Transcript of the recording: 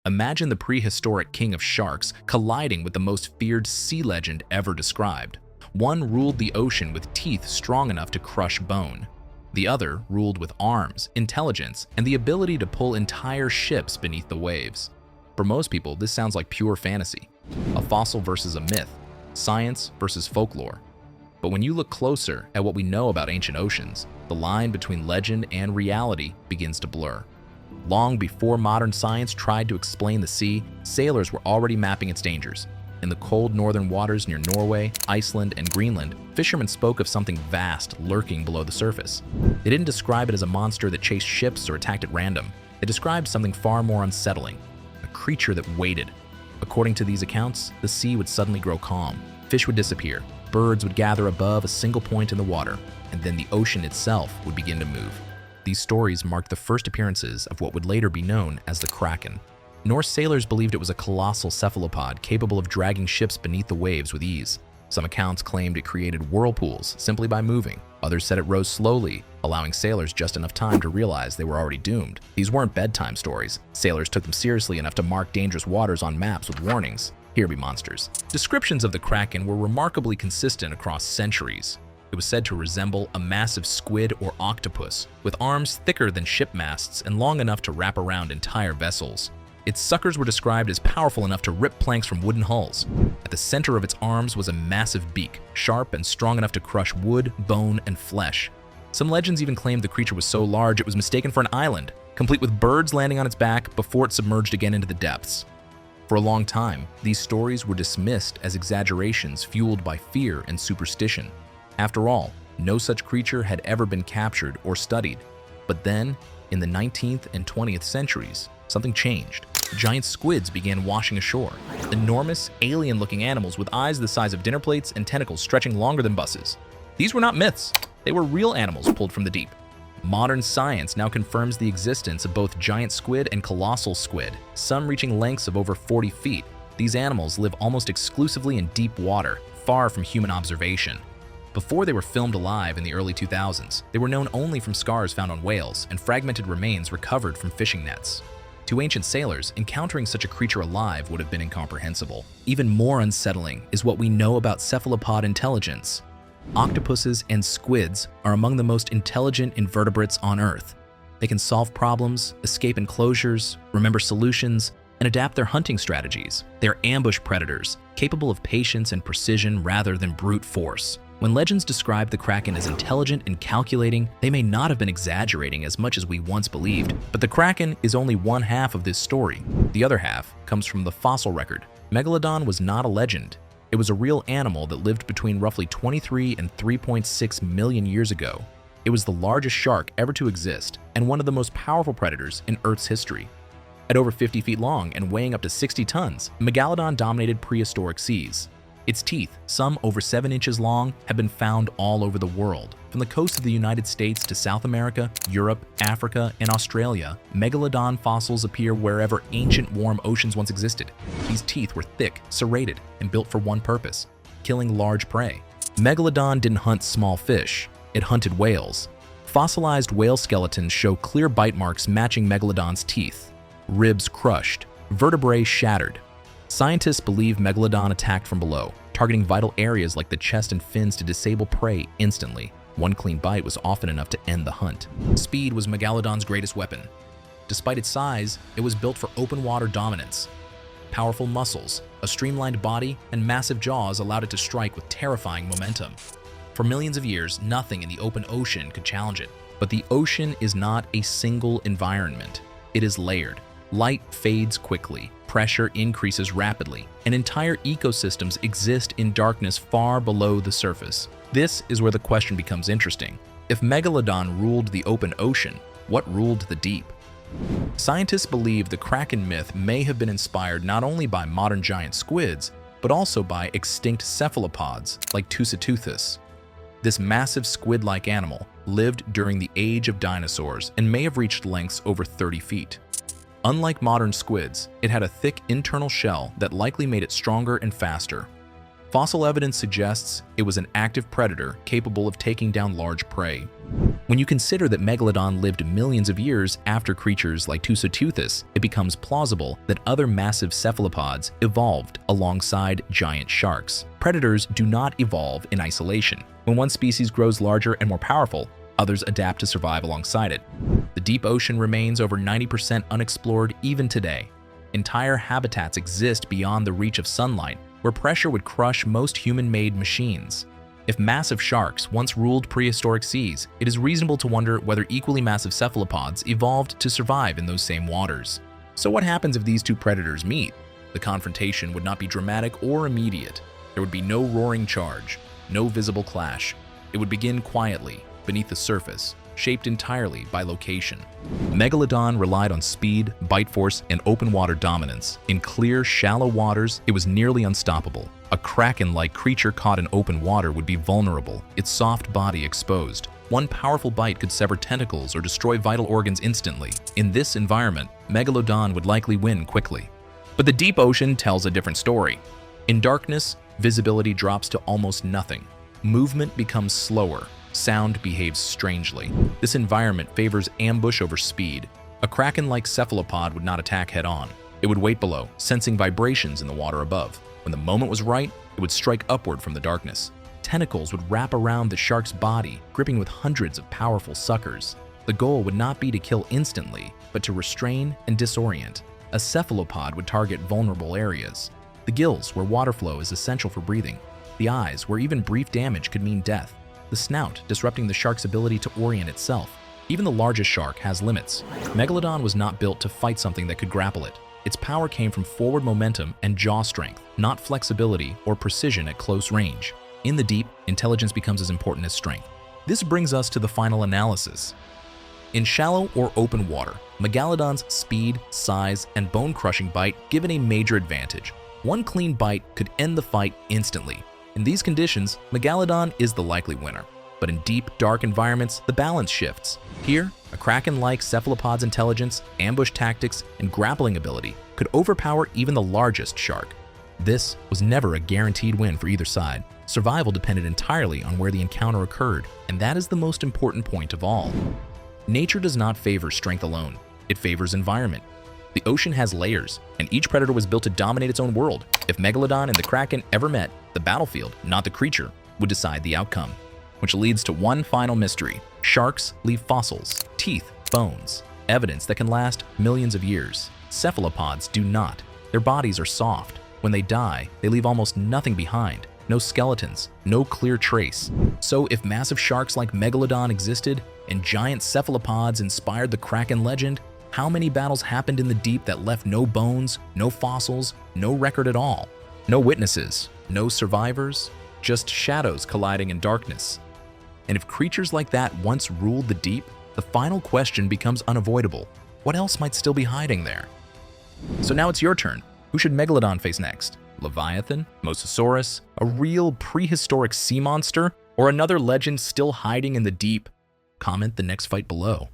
Imagine the prehistoric king of sharks colliding with the most feared sea legend ever described. One ruled the ocean with teeth strong enough to crush bone. The other ruled with arms, intelligence, and the ability to pull entire ships beneath the waves. For most people, this sounds like pure fantasy. A fossil versus a myth, science versus folklore. But when you look closer at what we know about ancient oceans, the line between legend and reality begins to blur. Long before modern science tried to explain the sea, sailors were already mapping its dangers. In the cold northern waters near Norway, Iceland, and Greenland, fishermen spoke of something vast lurking below the surface. They didn't describe it as a monster that chased ships or attacked at random. They described something far more unsettling, a creature that waited. According to these accounts, the sea would suddenly grow calm, fish would disappear, birds would gather above a single point in the water, and then the ocean itself would begin to move. These stories marked the first appearances of what would later be known as the Kraken. Norse sailors believed it was a colossal cephalopod capable of dragging ships beneath the waves with ease. Some accounts claimed it created whirlpools simply by moving. Others said it rose slowly, allowing sailors just enough time to realize they were already doomed. These weren't bedtime stories. Sailors took them seriously enough to mark dangerous waters on maps with warnings. Here be monsters. Descriptions of the Kraken were remarkably consistent across centuries. It was said to resemble a massive squid or octopus, with arms thicker than ship masts and long enough to wrap around entire vessels. Its suckers were described as powerful enough to rip planks from wooden hulls. At the center of its arms was a massive beak, sharp and strong enough to crush wood, bone, and flesh. Some legends even claimed the creature was so large it was mistaken for an island, complete with birds landing on its back before it submerged again into the depths. For a long time, these stories were dismissed as exaggerations fueled by fear and superstition. After all, no such creature had ever been captured or studied. But then, in the 19th and 20th centuries, something changed. Giant squids began washing ashore. Enormous, alien-looking animals with eyes the size of dinner plates and tentacles stretching longer than buses. These were not myths. They were real animals pulled from the deep. Modern science now confirms the existence of both giant squid and colossal squid, some reaching lengths of over 40 feet. These animals live almost exclusively in deep water, far from human observation. Before they were filmed alive in the early 2000s, they were known only from scars found on whales and fragmented remains recovered from fishing nets. To ancient sailors, encountering such a creature alive would have been incomprehensible. Even more unsettling is what we know about cephalopod intelligence. Octopuses and squids are among the most intelligent invertebrates on Earth. They can solve problems, escape enclosures, remember solutions, and adapt their hunting strategies. They're ambush predators, capable of patience and precision rather than brute force. When legends describe the Kraken as intelligent and calculating, they may not have been exaggerating as much as we once believed. But the Kraken is only one half of this story. The other half comes from the fossil record. Megalodon was not a legend. It was a real animal that lived between roughly 23 and 3.6 million years ago. It was the largest shark ever to exist and one of the most powerful predators in Earth's history. At over 50 feet long and weighing up to 60 tons, Megalodon dominated prehistoric seas. Its teeth, some over 7 inches long, have been found all over the world. From the coast of the United States to South America, Europe, Africa, and Australia, Megalodon fossils appear wherever ancient warm oceans once existed. These teeth were thick, serrated, and built for one purpose: killing large prey. Megalodon didn't hunt small fish, it hunted whales. Fossilized whale skeletons show clear bite marks matching Megalodon's teeth. Ribs crushed, vertebrae shattered. Scientists believe Megalodon attacked from below, targeting vital areas like the chest and fins to disable prey instantly. One clean bite was often enough to end the hunt. Speed was Megalodon's greatest weapon. Despite its size, it was built for open water dominance. Powerful muscles, a streamlined body, and massive jaws allowed it to strike with terrifying momentum. For millions of years, nothing in the open ocean could challenge it. But the ocean is not a single environment. It is layered. Light fades quickly, pressure increases rapidly, and entire ecosystems exist in darkness far below the surface. This is where the question becomes interesting. If Megalodon ruled the open ocean, what ruled the deep? Scientists believe the Kraken myth may have been inspired not only by modern giant squids, but also by extinct cephalopods like Tusiteuthis. This massive squid-like animal lived during the age of dinosaurs and may have reached lengths over 30 feet. Unlike modern squids, it had a thick internal shell that likely made it stronger and faster. Fossil evidence suggests it was an active predator capable of taking down large prey. When you consider that Megalodon lived millions of years after creatures like Tusoteuthis, it becomes plausible that other massive cephalopods evolved alongside giant sharks. Predators do not evolve in isolation. When one species grows larger and more powerful, others adapt to survive alongside it. The deep ocean remains over 90% unexplored even today. Entire habitats exist beyond the reach of sunlight, where pressure would crush most human-made machines. If massive sharks once ruled prehistoric seas, it is reasonable to wonder whether equally massive cephalopods evolved to survive in those same waters. So what happens if these two predators meet? The confrontation would not be dramatic or immediate. There would be no roaring charge, no visible clash. It would begin quietly, beneath the surface, shaped entirely by location. Megalodon relied on speed, bite force, and open water dominance. In clear, shallow waters, it was nearly unstoppable. A Kraken-like creature caught in open water would be vulnerable, its soft body exposed. One powerful bite could sever tentacles or destroy vital organs instantly. In this environment, Megalodon would likely win quickly. But the deep ocean tells a different story. In darkness, visibility drops to almost nothing. Movement becomes slower. Sound behaves strangely. This environment favors ambush over speed. A Kraken-like cephalopod would not attack head-on. It would wait below, sensing vibrations in the water above. When the moment was right, it would strike upward from the darkness. Tentacles would wrap around the shark's body, gripping with hundreds of powerful suckers. The goal would not be to kill instantly, but to restrain and disorient. A cephalopod would target vulnerable areas. The gills, where water flow is essential for breathing. The eyes, where even brief damage could mean death. The snout, disrupting the shark's ability to orient itself. Even the largest shark has limits. Megalodon was not built to fight something that could grapple it. Its power came from forward momentum and jaw strength, not flexibility or precision at close range. In the deep, intelligence becomes as important as strength. This brings us to the final analysis. In shallow or open water, Megalodon's speed, size, and bone-crushing bite give it a major advantage. One clean bite could end the fight instantly. In these conditions, Megalodon is the likely winner. But in deep, dark environments, the balance shifts. Here, a Kraken-like cephalopod's intelligence, ambush tactics, and grappling ability could overpower even the largest shark. This was never a guaranteed win for either side. Survival depended entirely on where the encounter occurred, and that is the most important point of all. Nature does not favor strength alone. It favors environment. The ocean has layers, and each predator was built to dominate its own world. If Megalodon and the Kraken ever met, the battlefield, not the creature, would decide the outcome. Which leads to one final mystery. Sharks leave fossils, teeth, bones, evidence that can last millions of years. Cephalopods do not. Their bodies are soft. When they die, they leave almost nothing behind. No skeletons, no clear trace. So if massive sharks like Megalodon existed and giant cephalopods inspired the Kraken legend, how many battles happened in the deep that left no bones, no fossils, no record at all? No witnesses, no survivors, just shadows colliding in darkness. And if creatures like that once ruled the deep, the final question becomes unavoidable. What else might still be hiding there? So now it's your turn. Who should Megalodon face next? Leviathan? Mosasaurus? A real prehistoric sea monster? Or another legend still hiding in the deep? Comment the next fight below.